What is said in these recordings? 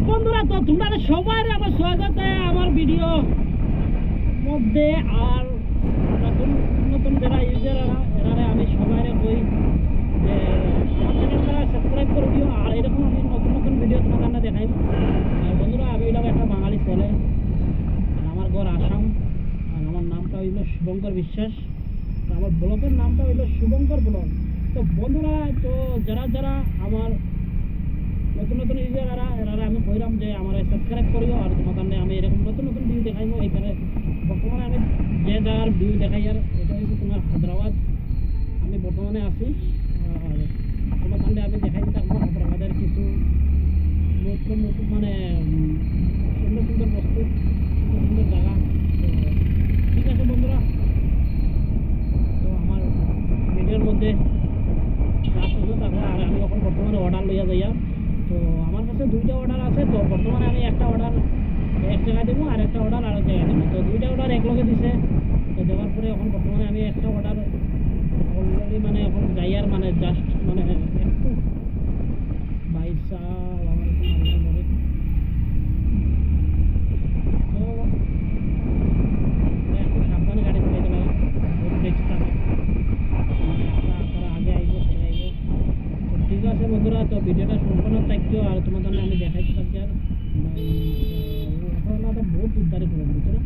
বন্ধুরা, তো তোমরা সবাই আমার স্বাগত আমার ভিডিও মধ্যে। আর নতুন নতুন যারা ইউজাররা এরা আমি সবাই কই যে আমার চ্যানেলটা সাবস্ক্রাইব করে দিও। আর এরকম আমি নতুন নতুন ভিডিও তোমাদের দেখাই। আর বন্ধুরা, আমি হইলাম একটা বাঙালি ছেলে, আর আমার ঘর আসাম, আর আমার নামটা হইল শুভঙ্কর বিশ্বাস। তো আমার ব্লগের নামটা হইল শুভঙ্কর ব্লগ। তো বন্ধুরা, তো যারা যারা আমার নতুন নতুন ইউজাররা এরা আমি কইলাম যে আমার সাবস্ক্রাইব করিও। আর তোমাদের আমি এরকম নতুন নতুন ভিউ দেখাইবো। এখানে বর্তমানে আমি যে জায়গার ভিউ দেখাই, আর এটা হচ্ছে তোমার হায়দ্রাবাদ আমি বর্তমানে আছি। আর তোমাদের আমি দেখাই থাকবো হায়দ্রাবাদের কিছু নতুন নতুন মানে সুন্দর সুন্দর বস্তু, সুন্দর সুন্দর জায়গা। তো ঠিক আছে বন্ধুরা, তো আমার ভিডিওর মধ্যে লাস্ট পর্যন্ত থাকবো। আর আমি এখন বর্তমানে অর্ডার লইয়া যাইয়া। তো আমার কাছে দুইটা অর্ডার আছে। তো বর্তমানে আমি একটা অর্ডার এক জায়গায় দেবো, আর একটা অর্ডার আরেক জায়গায় দেবো। তো দুইটা অর্ডার এক লগে দিছে। তো দেওয়ার পরে এখন বর্তমানে আমি একটা অর্ডার অলরেডি মানে এখন যাইয়ার মানে জাস্ট মানে একটু বাইশা আমার একটু মারিয়া ধরে। তো একটু সাবধানে গাড়ি চালাইতে লাগে, বহুত রিস্ক থাকে। আপনারা আগে আইব, পরে আইব। তো ঠিক আছে বন্ধুরা, তো ভিডিওটা সম্পূর্ণ থাকিও। আর তোমাদের আমি দেখাইতে থাকি। আর অটোওয়ালাটা বহুত উদ্ধারে করে বুঝছো না।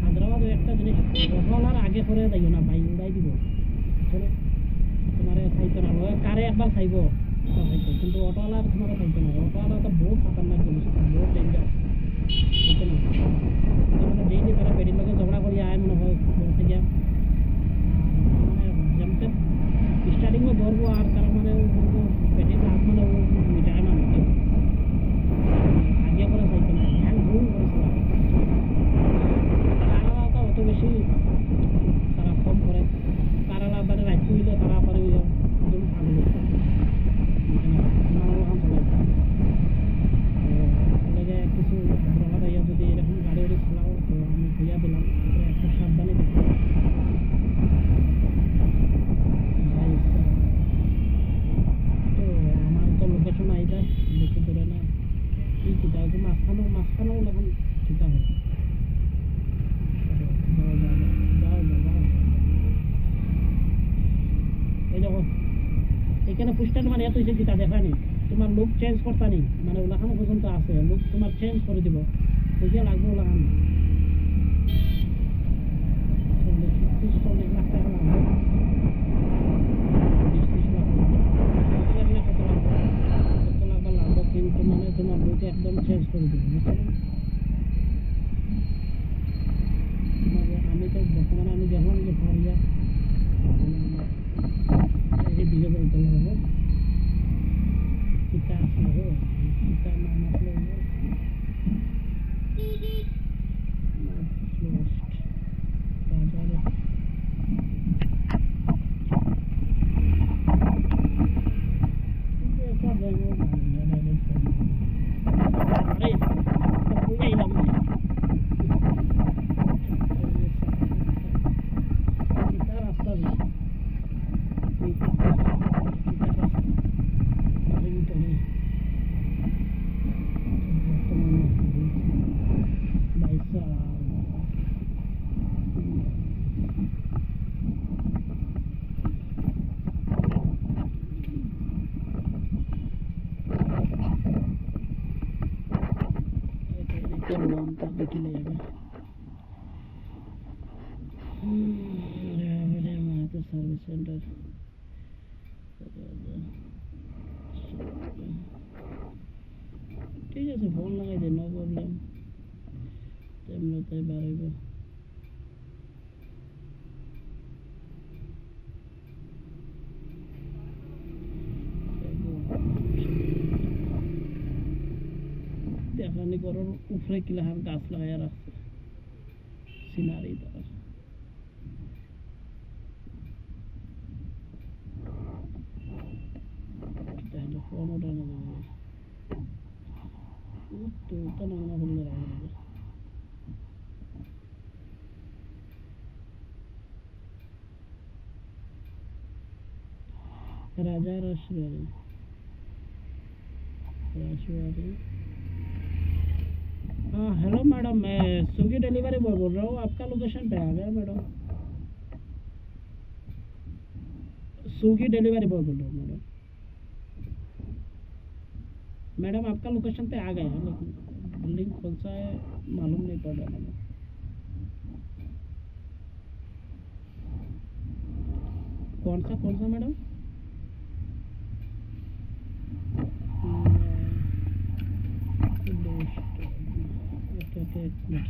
হায়দ্রাবাদের একটা জিনিস, অটোওয়ালার আগে করে যাইও না ভাই, উড়াই দিব বুঝছো না। তোমার চাইতো না, কারে একবার চাইব কিন্তু অটোওয়ালার তোমার চাইতো না। অটোওয়ালা তো বহুত খাতারনাক জিনিস, বহুত ডেঞ্জার বুঝছো না। মানে ডেইলি তারা পেটির লোকে ঝগড়া করি আয় মনে হয় বলতে গিয়া, মানে যেমতে স্টার্টিংও ধরবো আর তারা মানে পেটের হাত মানে ও মিটায় না আমাকে আগে করে চাইতো না, হ্যাং ভুল করেছিলাম। তারা তো অত বেশি তারা কম করে, তারা মানে রাখতে হইলে তারা পারে একদম ভালো করতো কিছু হায়দ্রাবাদ আইয়া যদি এরকম গাড়ি গাড়ি চালাও। তো আমি হইয়া দিলাম একটা সাবধানে দেখো। তো আমার তো লোকেশন আই যায় বেশি দূরে না, কি চিন্তা হচ্ছে মাঝখানেও মাঝখানেও এখন চিন্তা হয়। যাও যাও যাও যাও যাও, এই দেখো এখানে পুস্টার মানে এত হয়েছে যেটা দেখানি তোমার লুক চেঞ্জ করতানি, মানে ওলাখানো পর্যন্ত আছে লুক তোমার চেঞ্জ করে দিব। বুঝিয়ে লাগবে ওলাখান 40-40 লাখ টাকা লাগবে, 20-30 লাখ লাগবে, কত লাগবে, কত লাগবে লাগবে, কিন্তু মানে তোমার লুক একদম চেঞ্জ করে দিব বুঝছো না। আমি তো বর্তমানে আমি দেখলাম যে ভাইয়া এদিকে যাইতে লাগবে, kita আসলে kita নাম আসলে বাজারে ऐसा देखो अरे पूरा ही नाम है kita रास्ता भी kita रास्ता बारी चले বাইশা করলাম তারপরে চলে যাবে। সার্ভিস সেন্টার ঠিক আছে, ফোন লাগাই দে, নো প্রবলেম, তেমনি তাই বাড়াইব। দেখানি করার উপরে কিলাহার গাছ লাগাইয়া রাখছে সিনারি তার। ফোন ওঠানো যাবে তো ওটা নামা করলে রাখবে। রাজা রাসবাড়ি রাসবাড়ি हाँ हेलो मैडम, मैं स्विगी डिलीवरी बॉय बोल रहा हूँ। आपका लोकेशन पे आ गया मैडम। स्विगी डिलीवरी बॉय बोल रहा हूँ मैडम। मैडम आपका लोकेशन पे आ गया है, लेकिन बिल्डिंग कौन सा है मालूम नहीं पड़ रहा मैडम। कौन सा मैडम? ओके ओके, एक minute.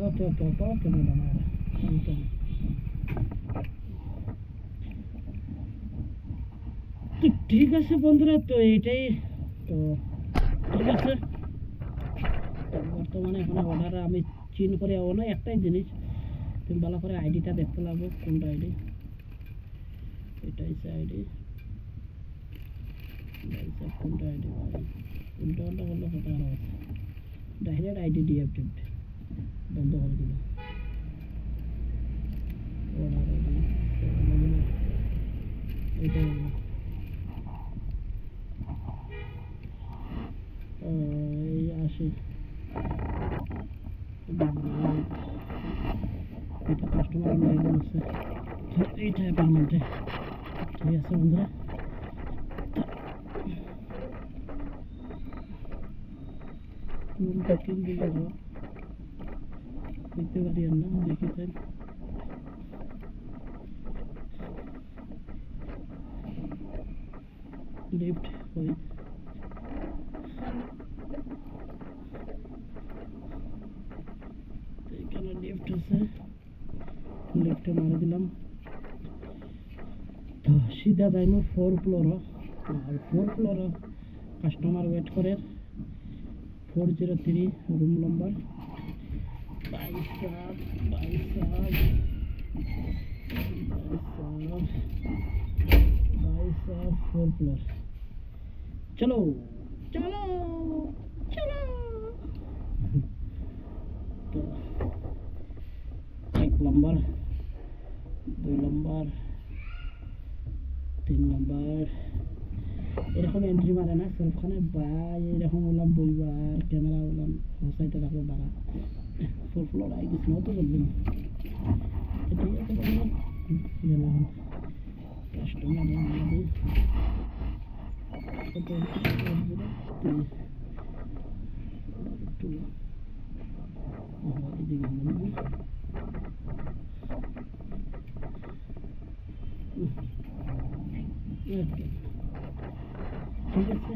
Okay okay okay okay madam, आ रहा है। ओके। তো ঠিক আছে বন্ধুরা, তো এইটাই। তো ঠিক আছে, তো বর্তমানে এখন অর্ডার আমি চিন করে যাবো না, একটাই জিনিস তুমি ভালো করে আইডিটা দেখতে লাগবো। কোনটা আইডি? এটা হচ্ছে আইডি। কোনটা আইডি? উল্টা পাল্টা করলে কত আরও আছে। ডাইরেক্ট আইডি ডিঅ্যাক্টিভ বন্ধ করে দিল। অর্ডার আইডি এটা এই আসি। এটা কাস্টমার লাইন আছে, এইটা পেমেন্টে। ঠিক আছে বন্ধুরা, বুকিং দিয়ে যাবো, দেখতে পারি আর না, দেখি তাই। লিফট ওই এখানে লিফট আছে, লিফটে মারা দিলাম। তো সিধা যাইমু 4 ফ্লোর, আর 4 ফ্লোর কাস্টমার ওয়েট করে 403 রুম নম্বর। भाई साहब, भाई साहब, भाई साहब 4 फ्लोर। चलो चलो चलो। तो 1 नंबर, 2 नंबर, 3 नंबर এরকম এন্ট্রি মারে না সবখানে ভাই। এরকম বললাম বলবো, আর ক্যামেরা বললাম হোসাইতে রাখবো দাঁড়া। 4 ফ্লোর আই গেছি না তো বলবেন। ঠিক আছে বললাম, গেলাম কাস্টমার আমাদের কত একটু এদিকে বলবো। ঠিক আছে,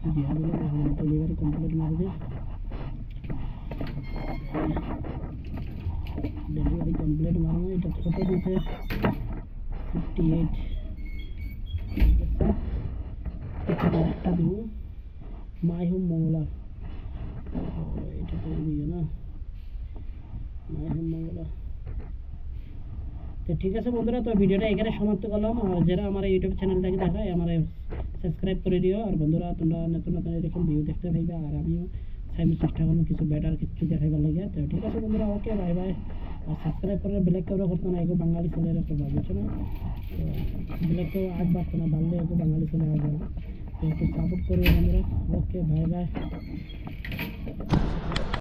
তো দিয়া দিলে ডেলিভারি কমপ্লিট মারবে। ডেলিভারি কমপ্লিট মারবো। এটা কত দিছে? 58। ঠিক আছে, একটা দিব মাই হোম মঙ্গলা। এটা করে দিও না, মাই হোম মঙ্গলা। তো ঠিক আছে বন্ধুরা, তো ভিডিওটা এখানে সমাপ্ত করলাম। আর যারা আমার ইউটিউব চ্যানেলটাকে দেখায় আমার সাবস্ক্রাইব করে দিও। আর বন্ধুরা তোমরা নতুন নতুন এরকম ভিডিও দেখতে পাইবে, আর আমিও চাইমু চেষ্টা করবো কিছু বেটার কিছু দেখাইবার লাগে। তো ঠিক আছে বন্ধুরা, ওকে বাই বাই। আর সাবস্ক্রাইব করে বেলেগ কেউ করতো না, এগো বাঙালি ছেলের একটা বুঝছো না। তো বেলেগ কেউ আগ বাড়তো না, বাড়লে এগো বাঙালি ছেলে আসবে। তো একটু সাপোর্ট করবে বন্ধুরা। Okay bye bye.